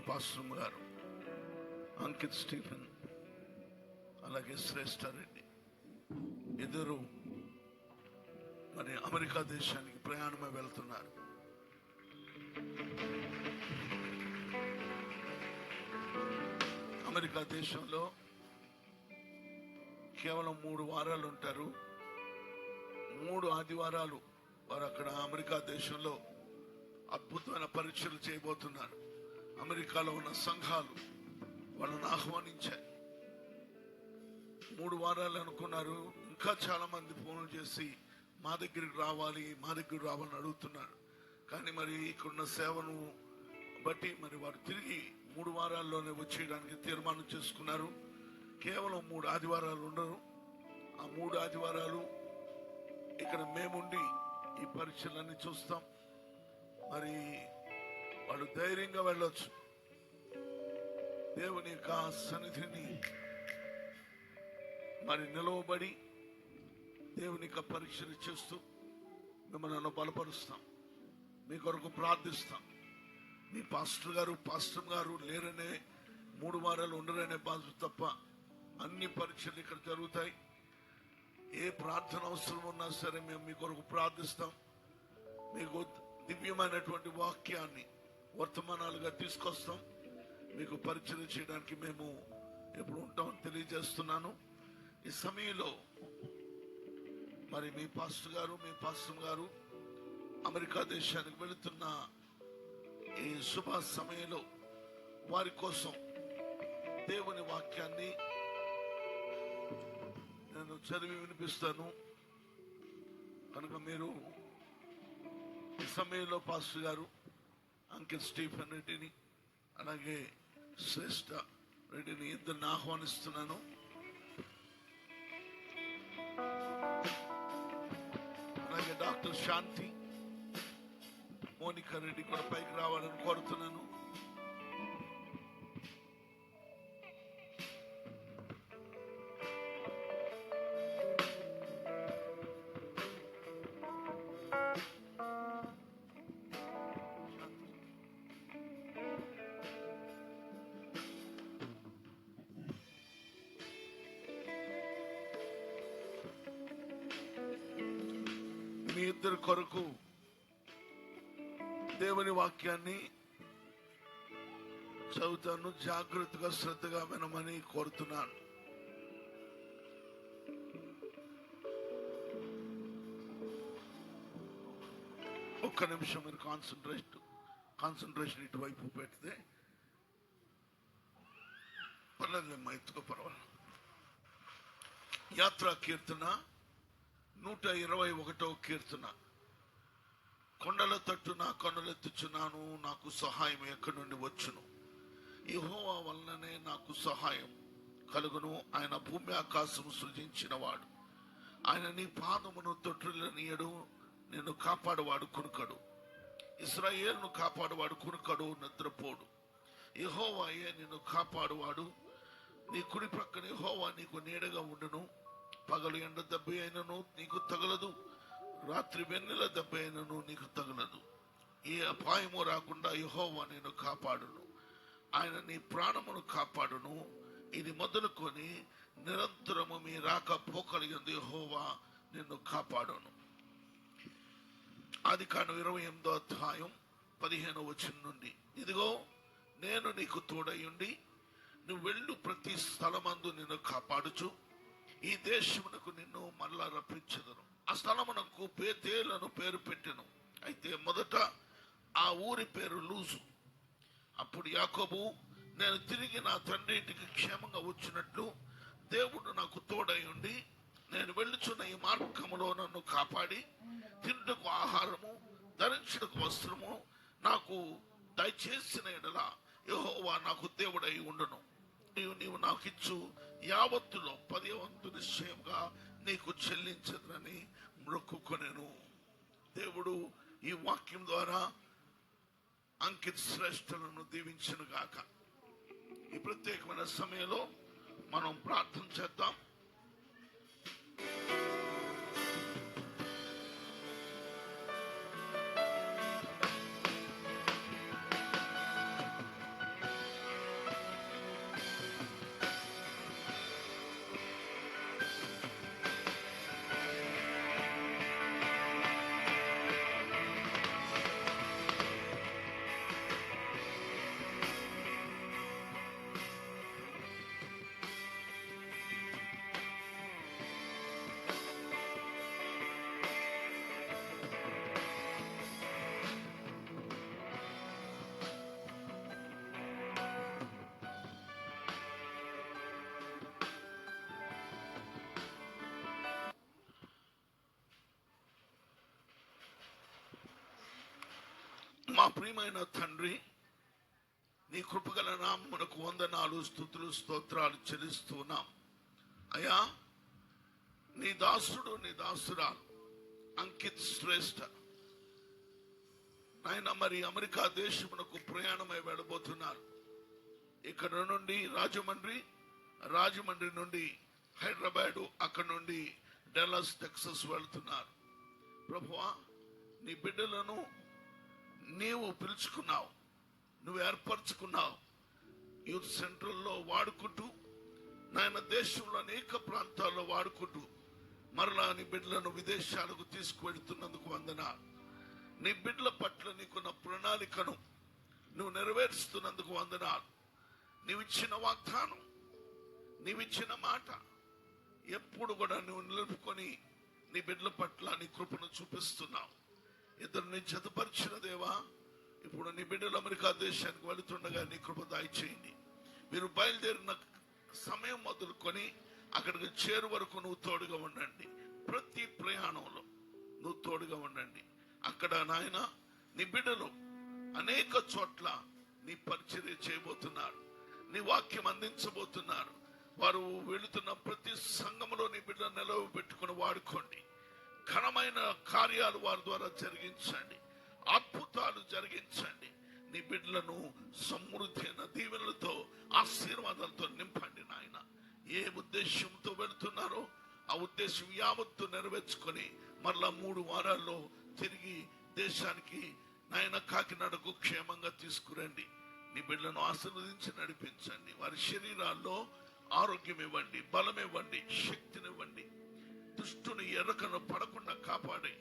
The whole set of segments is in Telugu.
పాస్టర్ గారు అంకిత్ స్టీఫెన్, అలాగే శ్రేష్ఠ రెడ్డి ఇద్దరు మరి అమెరికా దేశానికి ప్రయాణమై వెళ్తున్నారు. అమెరికా దేశంలో కేవలం 3 వారాలు ఉంటారు. 3 ఆదివారాలు వారు అక్కడ అమెరికా దేశంలో అద్భుతమైన పరీక్షలు చేయబోతున్నారు. అమెరికాలో ఉన్న సంఘాలు వాళ్ళని ఆహ్వానించాయి. 3 వారాలు అనుకున్నారు. ఇంకా చాలా మంది ఫోన్లు చేసి మా దగ్గరికి రావాలని అడుగుతున్నారు. కానీ మరి ఇక్కడున్న సేవను బట్టి మరి వారు తిరిగి 3 వారాల్లోనే వచ్చేయడానికి తీర్మానం చేసుకున్నారు. కేవలం 3 ఆదివారాలు ఉండరు. ఆ 3 ఆదివారాలు ఇక్కడ మేముండి ఈ పరీక్షలన్నీ చూస్తాం. మరి వాళ్ళు ధైర్యంగా వెళ్ళొచ్చు. దేవుని యొక్క సన్నిధిని మరి నిలవబడి దేవుని యొక్క పరీక్షలు చేస్తూ మిమ్మల్ని బలపరుస్తాం. మీ కొరకు ప్రార్థిస్తాం. మీ పాస్టర్ గారు లేరనే 3 వారాలు ఉండరనే బాధ తప్ప అన్ని పరీక్షలు ఇక్కడ జరుగుతాయి. ఏ ప్రార్థన అవసరం ఉన్నా సరే మేము మీ కొరకు ప్రార్థిస్తాం. మీకు దివ్యమైనటువంటి వాక్యాన్ని వర్తమానాలుగా తీసుకొస్తాం. మీకు పరిచయం చేయడానికి మేము ఎప్పుడు ఉంటామని తెలియజేస్తున్నాను. ఈ సమయంలో మరి మీ పాస్టర్ గారు అమెరికా దేశానికి వెళుతున్న ఈ శుభ సమయంలో వారి కోసం దేవుని వాక్యాన్ని నేను చదివి వినిపిస్తాను. కనుక మీరు ఈ సమయంలో పాస్టర్ గారు అంకిత్ స్టీఫెన్ రెడ్డిని అలాగే శ్రేష్ఠ రెడ్డిని ఇద్దరిని ఆహ్వానిస్తున్నాను. అలాగే డాక్టర్ శాంతి మోనికా రెడ్డి కూడా పైకి రావాలని కోరుతున్నాను. మీ ఇద్దరు కొరకు దేవుని వాక్యాన్ని చదువుతాను. జాగ్రత్తగా శ్రద్ధగా వినమని కోరుతున్నాను. ఒక్క నిమిషం మీరు కాన్సన్ట్రేషన్ ఇటువైపు పెడితే పర్లేదులేమ్మా, ఎత్తుకో, పర్వాలేదు. యాత్రా కీర్తన 121వ కీర్తన. కొండల తట్టు నా కన్నులెత్తుచున్నాను, నాకు సహాయం ఎక్కడి నుండి వచ్చును? యెహోవా వలననే నాకు సహాయం కలుగును. ఆయన భూమి ఆకాశము సృజించిన వాడు. ఆయన నీ పాదమును తొట్టిల్లనీయడు. నిన్ను కాపాడువాడు కునుకడు. ఇశ్రాయేలును కాపాడువాడు కునుకడు, నిద్రపోడు. యెహోవాయే నిన్ను కాపాడువాడు. నీ కుడి ప్రక్కన యెహోవా నీకు నీడగా ఉండును. పగలు ఎండ దెబ్బ అయినను నీకు తగలదు, రాత్రి వెన్నెల దెబ్బ అయినను నీకు తగలదు. ఏ అపాయము రాకుండా యెహోవా నిన్ను కాపాడును. ఆయన నీ ప్రాణమును కాపాడును. ఇది మొదలుకొని నిరంతరము మీ రాకపోకలు యందు యెహోవా నిన్ను కాపాడును. ఆదికాండం 28వ అధ్యాయం 15వ వచనం నుండి, ఇదిగో నేను నీకు తోడయుండి నువ్వు వెళ్ళు ప్రతి స్థలమందు నిన్ను కాపాడుచు ఈ దేశమునకు నిన్ను మరలా రప్పించదును. ఆ స్థలమునకు బేతేలను పేరు పెట్టెను. అయితే మొదట ఆ ఊరి పేరు లూజు. అప్పుడు యాకోబు, నేను తిరిగి నా తండ్రి ఇంటికి క్షేమంగా వచ్చినట్లు దేవుడు నాకు తోడై ఉండి నేను వెళ్ళుచున్న ఈ మార్గములో నన్ను కాపాడి తింటకు ఆహారము ధరించుటకు వస్త్రము నాకు దయచేసిన ఎడల యెహోవా నాకు దేవుడై ఉండును. నీవు నాకు ఇచ్చు యావత్తులో 10వ వంతు నిశ్చయంగా నీకు చెల్లించదనని మొక్కుకొనెను. దేవుడు ఈ వాక్యం ద్వారా అంకిత్ శ్రేష్ఠులను దీవించును గాక. ఈ ప్రత్యేకమైన సమయంలో మనం ప్రార్థన చేద్దాం. ప్రియమైన తండ్రి, నీ కృపగల నామమునకు వందనాలు, స్తుతులు, స్తోత్రాలు చెల్లిస్తున్నాం. అయ్యా, నీ దాసుడు, నీ దాసురాలు అంకిత్ శ్రేష్ఠ ఆయన మరి అమెరికా దేశమునకు ప్రయాణమై వెళ్ళబోతున్నారు. ఇక్కడ నుండి రాజమండ్రి నుండి హైదరాబాదు, అక్కడ నుండి డల్లాస్ టెక్సస్ వెళ్తున్నారు. ప్రభువా, నీ బిడ్డలను నీవు పిలుచుకున్నావు, నువ్వు ఏర్పరచుకున్నావు. యూత్ సెంట్రల్లో వాడుకుంటూ, నాయన దేశంలో అనేక ప్రాంతాల్లో వాడుకుంటూ మరలా నీ బిడ్డలను విదేశాలకు తీసుకువెళ్తున్నందుకు వందనాలు. నీ బిడ్డల పట్ల నీకున్న ప్రణాళికను నువ్వు నెరవేరుస్తున్నందుకు వందనాలు. నీవిచ్చిన వాగ్దానం, నీవిచ్చిన మాట ఎప్పుడు కూడా నువ్వు నిలుపుకొని నీ బిడ్డల పట్ల నీ కృపను చూపిస్తున్నావు. ఇద్దరిని జతపరిచిన దేవా, ఇప్పుడు నీ బిడ్డలు అమెరికా దేశానికి వెళుతుండగా నీ కృప దయచేయండి. మీరు బయలుదేరిన సమయం మొదలుకొని అక్కడికి చేరు వరకు నువ్వు తోడుగా ఉండండి. ప్రతి ప్రయాణంలో నువ్వు తోడుగా ఉండండి. అక్కడ నాయన నీ బిడ్డలు అనేక చోట్ల నీ పరిచర్య చేయబోతున్నారు, నీ వాక్యం అందించబోతున్నారు. వారు వెళుతున్న ప్రతి సంఘములో నీ బిడ్డలు నిలవ పెట్టుకుని వాడుకోండి. ఘనమైన కార్యాలు వారి ద్వారా జరిగించండి, అద్భుతాలు జరిగించండి. నీ బిడ్డలను సమృద్ధి అయిన దీవెనలతో, ఆశీర్వాదాలతో నింపండి నాయన. ఏ ఉద్దేశంతో వెళుతున్నారో ఆ ఉద్దేశం యావత్తు నెరవేర్చుకొని మరలా 3 వారాల్లో తిరిగి దేశానికి నాయన కాకినాడకు క్షేమంగా తీసుకురండి. నీ బిడ్డలను ఆశీర్వదించి నడిపించండి. వారి శరీరాల్లో ఆరోగ్యం ఇవ్వండి, బలం ఇవ్వండి, శక్తినివ్వండి. దుష్టుని ఎర్రకను పడకుండా కాపాడి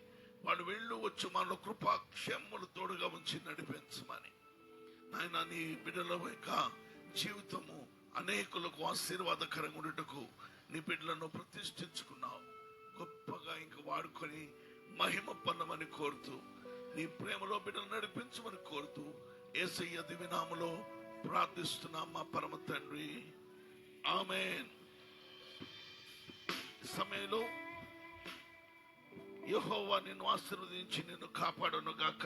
వాళ్ళు వెళ్ళు వచ్చి మనలో కృపా క్షేమములు తోడుగా ఉంచి నడిపించమని నాయన, నీ బిడ్డల యొక్క జీవితము అనేకులకు ఆశీర్వాదకరంగా ఉండటకు నీ బిడ్డలను ప్రతిష్ఠించుకున్నావు. గొప్పగా ఇంక వాడుకొని మహిమ పొందమని కోరుతూ, నీ ప్రేమలో బిడ్డలు నడిపించమని కోరుతూ యేసయ్య దివ్యనామములో ప్రార్థిస్తున్నాం మా పరమ తండ్రి, ఆమేన్. సమయంలో యెహోవా నిన్ను ఆశీర్వదించి నిన్ను కాపాడును గాక.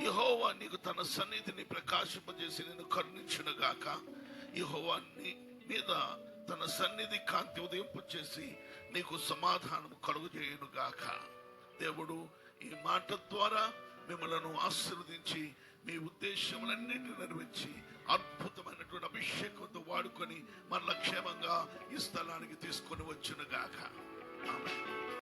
యెహోవా నీకు తన సన్నిధిని ప్రకాశింపజేసి నిన్ను కరుణించును గాక. యెహోవా నీ మీద తన సన్నిధి కాంతి ఉదయింపచేసి నీకు సమాధానం కలుగజేయును గాక. దేవుడు ఈ మాట ద్వారా మిమ్మలను ఆశీర్వదించి మీ ఉద్దేశములన్నింటినీ నెరవేర్చి అద్భుతమైనటువంటి అభిషేకంతో వాడుకొని మరల క్షేమంగా ఈ స్థలానికి తీసుకొని వచ్చును గాక. ఆమేన్.